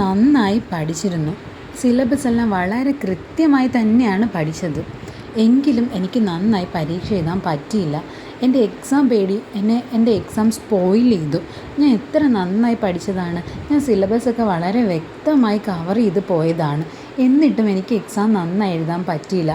നന്നായി പഠിച്ചിരുന്നു. സിലബസ് എല്ലാം വളരെ കൃത്യമായി തന്നെയാണ് പഠിച്ചത്. എങ്കിലും എനിക്ക് നന്നായി പരീക്ഷ എഴുതാൻ പറ്റിയില്ല. എൻ്റെ എക്സാം പേടി എൻ്റെ എക്സാം സ്പോയിൽ ചെയ്തു. ഞാൻ എത്ര നന്നായി പഠിച്ചതാണ്. ഞാൻ സിലബസൊക്കെ വളരെ വ്യക്തമായി കവർ ചെയ്ത് പോയതാണ്. എന്നിട്ടും എനിക്ക് എക്സാം നന്നായി എഴുതാൻ പറ്റിയില്ല.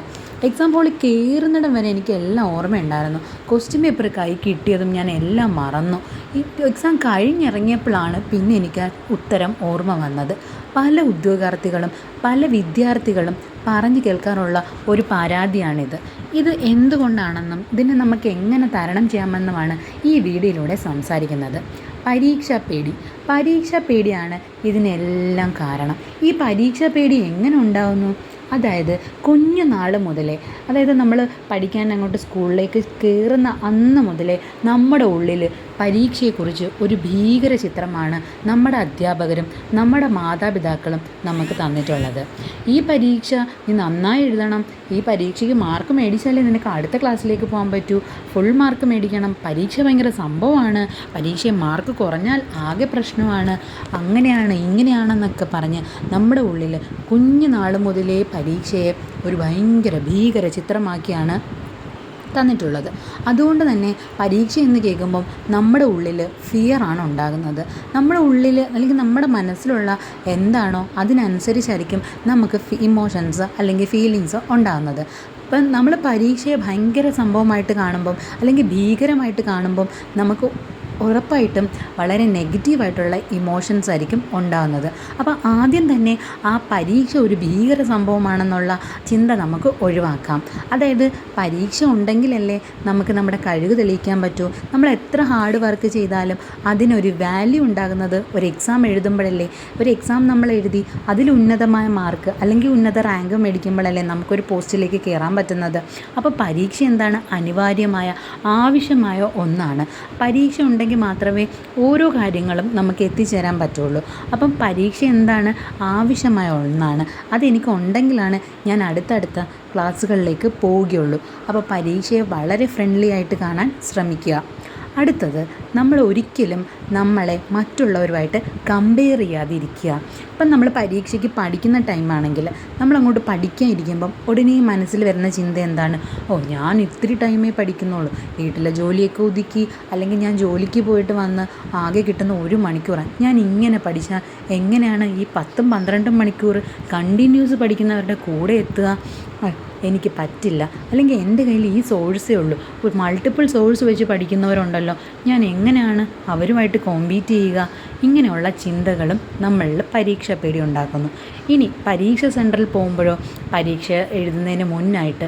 എക്സാം ഹോളിൽ കയറുന്നിടം വരെ എനിക്ക് എല്ലാം ഓർമ്മയുണ്ടായിരുന്നു. ക്വസ്റ്റ്യൻ പേപ്പർ കൈ കിട്ടിയതും ഞാൻ എല്ലാം മറന്നു. ഈ എക്സാം കഴിഞ്ഞിറങ്ങിയപ്പോഴാണ് പിന്നെ എനിക്ക് ഉത്തരം ഓർമ്മ വന്നത്. പല ഉദ്യോഗാർത്ഥികളും പല വിദ്യാർത്ഥികളും പറഞ്ഞു കേൾക്കാറുള്ള ഒരു പരാതിയാണിത്. ഇത് എന്തുകൊണ്ടാണെന്നും ഇതിനെ നമുക്ക് എങ്ങനെ തരണം ചെയ്യാമെന്നുമാണ് ഈ വീഡിയോയിലൂടെ സംസാരിക്കുന്നത്. പരീക്ഷാ പേടിയാണ് ഇതിനെല്ലാം കാരണം. ഈ പരീക്ഷാ പേടി എങ്ങനെ ഉണ്ടാകുന്നു? അതായത് കുഞ്ഞുനാൾ മുതലേ, അതായത് നമ്മൾ പഠിക്കാൻ അങ്ങോട്ട് സ്കൂളിലേക്ക് കയറുന്ന അന്ന് മുതലേ നമ്മുടെ ഉള്ളിൽ പരീക്ഷയെക്കുറിച്ച് ഒരു ഭീകര ചിത്രമാണ് നമ്മുടെ അധ്യാപകരും നമ്മുടെ മാതാപിതാക്കളും നമുക്ക് തന്നിട്ടുള്ളത്. ഈ പരീക്ഷ നീ നന്നായി എഴുതണം, ഈ പരീക്ഷയ്ക്ക് മാർക്ക് മേടിച്ചാലേ നിനക്ക് അടുത്ത ക്ലാസ്സിലേക്ക് പോകാൻ പറ്റൂ, ഫുൾ മാർക്ക് മേടിക്കണം, പരീക്ഷ ഭയങ്കര സംഭവമാണ്, പരീക്ഷ മാർക്ക് കുറഞ്ഞാൽ ആകെ പ്രശ്നമാണ്, അങ്ങനെയാണ് ഇങ്ങനെയാണെന്നൊക്കെ പറഞ്ഞ് നമ്മുടെ ഉള്ളിൽ കുഞ്ഞുനാൾ മുതലേ പരീക്ഷയെ ഒരു ഭീകര ചിത്രമാക്കിയാണ് തന്നിട്ടുള്ളത്. അതുകൊണ്ട് തന്നെ പരീക്ഷ എന്ന് കേൾക്കുമ്പം നമ്മുടെ ഉള്ളിൽ ഫിയറാണ് ഉണ്ടാകുന്നത്. നമ്മുടെ ഉള്ളിൽ അല്ലെങ്കിൽ നമ്മുടെ മനസ്സിലുള്ള എന്താണോ അതിനനുസരിച്ചായിരിക്കും നമുക്ക് ഇമോഷൻസ് അല്ലെങ്കിൽ ഫീലിങ്സ് ഉണ്ടാകുന്നത്. ഇപ്പം നമ്മൾ പരീക്ഷയെ ഭയങ്കര സംഭവമായിട്ട് കാണുമ്പം അല്ലെങ്കിൽ ഭീകരമായിട്ട് കാണുമ്പം നമുക്ക് ഉറപ്പായിട്ടും വളരെ നെഗറ്റീവായിട്ടുള്ള ഇമോഷൻസ് ആയിരിക്കും ഉണ്ടാകുന്നത്. അപ്പോൾ ആദ്യം തന്നെ ആ പരീക്ഷ ഒരു ഭീകര സംഭവമാണെന്നുള്ള ചിന്ത നമുക്ക് ഒഴിവാക്കാം. അതായത് പരീക്ഷ ഉണ്ടെങ്കിലല്ലേ നമുക്ക് നമ്മുടെ കഴിവ് തെളിയിക്കാൻ പറ്റൂ. നമ്മൾ എത്ര ഹാർഡ് വർക്ക് ചെയ്താലും അതിനൊരു വാല്യൂ ഉണ്ടാകുന്നത് ഒരു എക്സാം എഴുതുമ്പോഴല്ലേ. ഒരു എക്സാം നമ്മൾ എഴുതി അതിൽ ഉന്നതമായ മാർക്ക് അല്ലെങ്കിൽ ഉന്നത റാങ്ക് മേടിക്കുമ്പോഴല്ലേ നമുക്കൊരു പോസ്റ്റിലേക്ക് കയറാൻ പറ്റുന്നത്. അപ്പോൾ പരീക്ഷ എന്താണ്? അനിവാര്യമായ ആവശ്യമായ ഒന്നാണ്. പരീക്ഷ ഉണ്ടെങ്കിൽ മാത്രമേ ഓരോ കാര്യങ്ങളും നമുക്ക് എത്തിച്ചേരാൻ പറ്റുള്ളൂ. അപ്പം പരീക്ഷ എന്താണ്? ആവശ്യമായ ഒന്നാണ്. അതെനിക്ക് ഉണ്ടെങ്കിലാണ് ഞാൻ അടുത്തടുത്ത ക്ലാസ്സുകളിലേക്ക് പോവുകയുള്ളൂ. അപ്പോൾ പരീക്ഷയെ വളരെ ഫ്രണ്ട്ലി ആയിട്ട് കാണാൻ ശ്രമിക്കുക. അടുത്തത്, നമ്മൾ ഒരിക്കലും നമ്മളെ മറ്റുള്ളവരുമായിട്ട് കമ്പയർ ചെയ്യാതിരിക്കുക. ഇപ്പം നമ്മൾ പരീക്ഷയ്ക്ക് പഠിക്കുന്ന ടൈമാണെങ്കിൽ നമ്മളങ്ങോട്ട് പഠിക്കാൻ ഇരിക്കുമ്പം ഉടനെ മനസ്സിൽ വരുന്ന ചിന്ത എന്താണ്? ഞാൻ ഇത്തിരി ടൈമേ പഠിക്കുന്നുള്ളൂ, വീട്ടിലെ ജോലിയൊക്കെ ഒതുക്കി അല്ലെങ്കിൽ ഞാൻ ജോലിക്ക് പോയിട്ട് വന്ന് ആകെ കിട്ടുന്ന 1 മണിക്കൂറാണ്, ഞാൻ ഇങ്ങനെ പഠിച്ചാൽ എങ്ങനെയാണ് ഈ 10-12 മണിക്കൂർ കണ്ടിന്യൂസ് പഠിക്കുന്നവരുടെ കൂടെ എത്തുക? എനിക്ക് പറ്റില്ല, അല്ലെങ്കിൽ എൻ്റെ കയ്യിൽ ഈ സോഴ്സേ ഉള്ളൂ, ഒരു മൾട്ടിപ്പിൾ സോഴ്സ് വെച്ച് പഠിക്കുന്നവരുണ്ടല്ലോ, ഞാൻ എങ്ങനെയാണ് അവരുമായിട്ട് കോമ്പീറ്റ് ചെയ്യുക? ഇങ്ങനെയുള്ള ചിന്തകളും നമ്മളിൽ പരീക്ഷ പേടി ഉണ്ടാക്കുന്നു. ഇനി പരീക്ഷ സെൻറ്ററിൽ പോകുമ്പോഴോ പരീക്ഷ എഴുതുന്നതിന് മുന്നായിട്ട്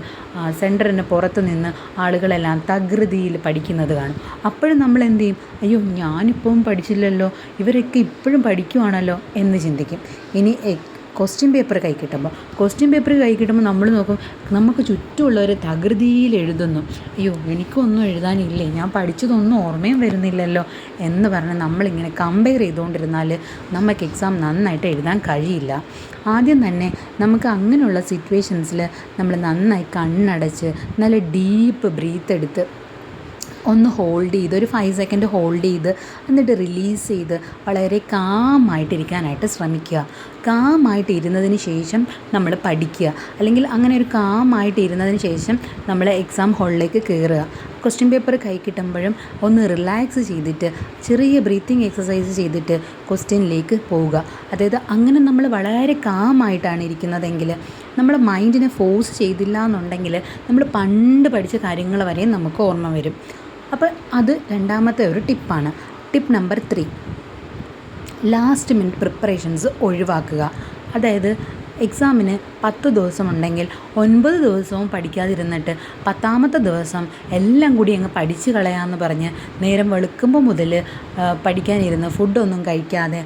സെൻറ്ററിന് പുറത്ത് നിന്ന് ആളുകളെല്ലാം തകൃതിയിൽ പഠിക്കുന്നത് കാണും. അപ്പോഴും നമ്മൾ എന്ത് ചെയ്യും? അയ്യോ, ഞാനിപ്പം പഠിച്ചില്ലല്ലോ, ഇവരൊക്കെ ഇപ്പോഴും പഠിക്കുവാണല്ലോ എന്ന് ചിന്തിക്കും. ഇനി ക്വസ്റ്റ്യൻ പേപ്പർ കൈ കിട്ടുമ്പോൾ നമ്മൾ നോക്കും, നമുക്ക് ചുറ്റുമുള്ളവർ തകൃതിയിൽ എഴുതുന്നു. അയ്യോ, എനിക്കൊന്നും എഴുതാനില്ലേ, ഞാൻ പഠിച്ചതൊന്നും ഓർമ്മയും വരുന്നില്ലല്ലോ എന്ന് പറഞ്ഞ് നമ്മളിങ്ങനെ കമ്പയർ ചെയ്തുകൊണ്ടിരുന്നാൽ നമുക്ക് എക്സാം നന്നായിട്ട് എഴുതാൻ കഴിയില്ല. ആദ്യം തന്നെ നമുക്ക് അങ്ങനെയുള്ള സിറ്റുവേഷൻസിൽ നമ്മൾ നന്നായി കണ്ണടച്ച് നല്ല ഡീപ്പ് ബ്രീത്ത് എടുത്ത് ഒന്ന് ഹോൾഡ് ചെയ്ത് ഒരു 5 സെക്കൻഡ് ഹോൾഡ് ചെയ്ത് എന്നിട്ട് റിലീസ് ചെയ്ത് വളരെ കാമായിട്ടിരിക്കാനായിട്ട് ശ്രമിക്കുക. കാമായിട്ട് ഇരുന്നതിന് ശേഷം നമ്മൾ പഠിക്കുക. അല്ലെങ്കിൽ അങ്ങനെ ഒരു കാമായിട്ട് ഇരുന്നതിന് ശേഷം നമ്മൾ എക്സാം ഹാളിലേക്ക് കയറുക. ക്വസ്റ്റ്യൻ പേപ്പർ കൈ കിട്ടുമ്പോഴും ഒന്ന് റിലാക്സ് ചെയ്തിട്ട് ചെറിയ ബ്രീത്തിങ് എക്സസൈസ് ചെയ്തിട്ട് ക്വസ്റ്റ്യനിലേക്ക് പോവുക. അതായത് അങ്ങനെ നമ്മൾ വളരെ കാമായിട്ടാണ് ഇരിക്കുന്നതെങ്കിൽ, നമ്മൾ മൈൻഡിനെ ഫോഴ്സ് ചെയ്തില്ല എന്നുണ്ടെങ്കിൽ നമ്മൾ പണ്ട് പഠിച്ച കാര്യങ്ങൾ വരെ നമുക്ക് ഓർമ്മ വരും. അപ്പോൾ അത് രണ്ടാമത്തെ ഒരു ടിപ്പാണ്. Tip number 3, last minute preparations ഒഴിവാക്കുക. അതായത് എക്സാമിന് 10 ദിവസം ഉണ്ടെങ്കിൽ 9 ദിവസവും പഠിക്കാതിരുന്നിട്ട് 10ാമത്തെ ദിവസം എല്ലാം കൂടി അങ്ങ് പഠിച്ചു കളയാമെന്ന് പറഞ്ഞ് നേരം വെളുക്കുമ്പോൾ മുതൽ പഠിക്കാനിരുന്ന് ഫുഡൊന്നും കഴിക്കാതെ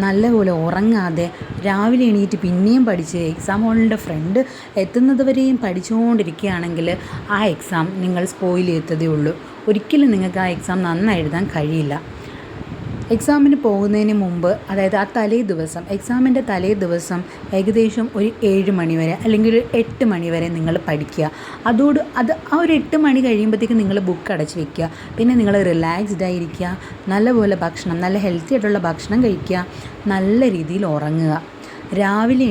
നല്ലപോലെ ഉറങ്ങാതെ രാവിലെ എണീറ്റ് പിന്നെയും പഠിച്ച് എക്സാം ഹോളിൻ്റെ ഫ്രണ്ട് എത്തുന്നത് വരെയും പഠിച്ചുകൊണ്ടിരിക്കുകയാണെങ്കിൽ ആ എക്സാം നിങ്ങൾ സ്പോയിൽ ചെയ്തതേ ഉള്ളൂ. ഒരിക്കലും നിങ്ങൾക്ക് ആ എക്സാം നന്നായി എഴുതാൻ കഴിയില്ല. എക്സാമിന് പോകുന്നതിന് മുമ്പ്, അതായത് ആ തലേ ദിവസം, എക്സാമിൻ്റെ തലേ ദിവസം ഏകദേശം ഒരു 7 മണി വരെ അല്ലെങ്കിൽ ഒരു 8 മണി വരെ നിങ്ങൾ പഠിക്കുക. ആ ഒരു 8 മണി കഴിയുമ്പോഴത്തേക്കും നിങ്ങൾ ബുക്ക് അടച്ച് വെക്കുക. പിന്നെ നിങ്ങൾ റിലാക്സ്ഡ് ആയിരിക്കുക, നല്ലപോലെ ഭക്ഷണം, നല്ല ഹെൽത്തി ആയിട്ടുള്ള ഭക്ഷണം കഴിക്കുക, നല്ല രീതിയിൽ ഉറങ്ങുക. രാവിലെ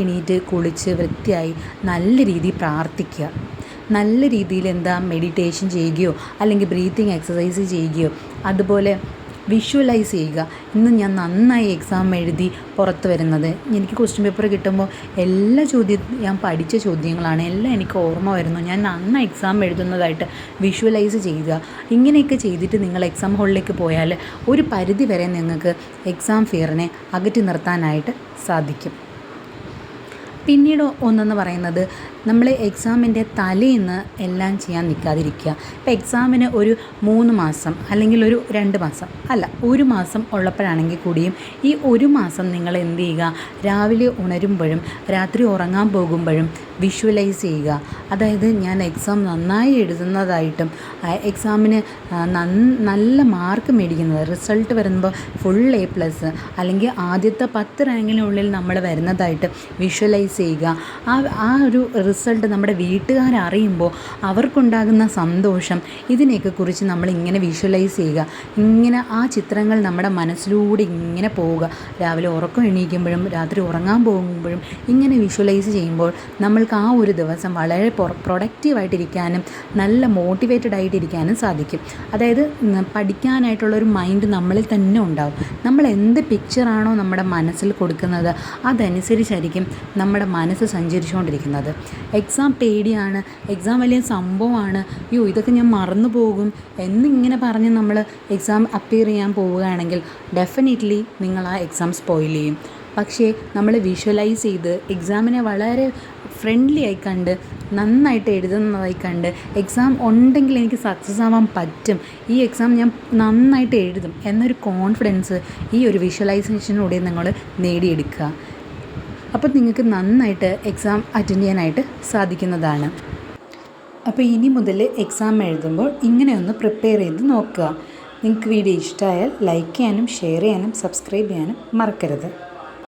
എണീറ്റ് കുളിച്ച് വൃത്തിയായി നല്ല രീതിയിൽ പ്രാർത്ഥിക്കുക. നല്ല രീതിയിൽ മെഡിറ്റേഷൻ ചെയ്യുകയോ അല്ലെങ്കിൽ ബ്രീത്തിങ് എക്സസൈസ് ചെയ്യുകയോ അതുപോലെ വിഷ്വലൈസ് ചെയ്യുക. ഇന്ന് ഞാൻ നന്നായി എക്സാം എഴുതി പുറത്ത് വരുന്നത്, എനിക്ക് ക്വസ്റ്റ്യൻ പേപ്പർ കിട്ടുമ്പോൾ എല്ലാ ഞാൻ പഠിച്ച ചോദ്യങ്ങളാണ്, എല്ലാം എനിക്ക് ഓർമ്മ വരുന്നു, ഞാൻ നന്നായി എക്സാം എഴുതുന്നതായിട്ട് വിഷ്വലൈസ് ചെയ്യുക. ഇങ്ങനെയൊക്കെ ചെയ്തിട്ട് നിങ്ങൾ എക്സാം ഹാളിലേക്ക് പോയാൽ ഒരു പരിധി വരെ നിങ്ങൾക്ക് എക്സാം ഫിയറിനെ അകറ്റി നിർത്താനായിട്ട് സാധിക്കും. പിന്നീട് ഒന്നെന്ന് പറയുന്നത്, നമ്മൾ എക്സാമിൻ്റെ തലേന്ന് എല്ലാം ചെയ്യാൻ നിൽക്കാതിരിക്കുക. ഇപ്പോൾ എക്സാമിന് ഒരു 3 മാസം അല്ലെങ്കിൽ ഒരു 2 മാസം അല്ല 1 മാസം ഉള്ളപ്പോഴാണെങ്കിൽ കൂടിയും ഈ 1 മാസം നിങ്ങൾ എന്ത് ചെയ്യുക, രാവിലെ ഉണരുമ്പോഴും രാത്രി ഉറങ്ങാൻ പോകുമ്പോഴും വിഷ്വലൈസ് ചെയ്യുക. അതായത് ഞാൻ എക്സാം നന്നായി എഴുതുന്നതായിട്ടും എക്സാമിന് നല്ല മാർക്ക് മേടിക്കുന്നത്, റിസൾട്ട് വരുമ്പോൾ ഫുൾ A+ അല്ലെങ്കിൽ ആദ്യത്തെ 10 റാങ്കിനുള്ളിൽ നമ്മൾ വരുന്നതായിട്ട് വിഷ്വലൈസ് ചെയ്യുക. ആ ഒരു റിസൾട്ട് നമ്മുടെ വീട്ടുകാരറിയുമ്പോൾ അവർക്കുണ്ടാകുന്ന സന്തോഷം, ഇതിനെയൊക്കെ കുറിച്ച് നമ്മൾ ഇങ്ങനെ വിഷ്വലൈസ് ചെയ്യുക. ഇങ്ങനെ ആ ചിത്രങ്ങൾ നമ്മുടെ മനസ്സിലൂടെ ഇങ്ങനെ പോവുക. രാവിലെ ഉറക്കം എണീക്കുമ്പോഴും രാത്രി ഉറങ്ങാൻ പോകുമ്പോഴും ഇങ്ങനെ വിഷ്വലൈസ് ചെയ്യുമ്പോൾ നമ്മൾക്ക് ആ ഒരു ദിവസം വളരെ പ്രൊഡക്റ്റീവായിട്ടിരിക്കാനും നല്ല മോട്ടിവേറ്റഡ് ആയിട്ടിരിക്കാനും സാധിക്കും. അതായത് പഠിക്കാനായിട്ടുള്ളൊരു മൈൻഡ് നമ്മളിൽ തന്നെ ഉണ്ടാവും. നമ്മൾ എന്ത് പിക്ചറാണോ നമ്മുടെ മനസ്സിൽ കൊടുക്കുന്നത് അതനുസരിച്ചായിരിക്കും നമ്മുടെ മനസ്സ് സഞ്ചരിച്ചുകൊണ്ടിരിക്കുന്നത്. എക്സാം പേടിയാണ്, എക്സാം വലിയ സംഭവമാണ്, ഇതൊക്കെ ഞാൻ മറന്നു പോകും എന്നിങ്ങനെ പറഞ്ഞ് നമ്മൾ എക്സാം അപ്പിയർ ചെയ്യാൻ പോവുകയാണെങ്കിൽ ഡെഫിനറ്റ്ലി നിങ്ങൾ ആ എക്സാം സ്പോയിൽ ചെയ്യും. പക്ഷേ നമ്മൾ വിഷ്വലൈസ് ചെയ്ത് എക്സാമിനെ വളരെ ഫ്രണ്ട്ലി ആയി കണ്ട് നന്നായിട്ട് എഴുതുന്നതായി കണ്ട് എക്സാം ഉണ്ടെങ്കിൽ എനിക്ക് സക്സസ് ആവാൻ പറ്റും, ഈ എക്സാം ഞാൻ നന്നായിട്ട് എഴുതും എന്നൊരു കോൺഫിഡൻസ് ഈ ഒരു വിഷ്വലൈസേഷനിലൂടെ നിങ്ങൾ നേടിയെടുക്കുക. അപ്പോൾ നിങ്ങൾക്ക് നന്നായിട്ട് എക്സാം അറ്റൻഡ് ചെയ്യാനായിട്ട് സാധിക്കുന്നതാണ്. അപ്പോൾ ഇനി മുതൽ എക്സാം എഴുതുമ്പോൾ ഇങ്ങനെ ഒന്ന് പ്രിപ്പയർ ചെയ്ത് നോക്കുക. നിങ്ങൾക്ക് വീഡിയോ ഇഷ്ടമായാൽ ലൈക്ക് ചെയ്യാനും ഷെയർ ചെയ്യാനും സബ്സ്ക്രൈബ് ചെയ്യാനും മറക്കരുത്.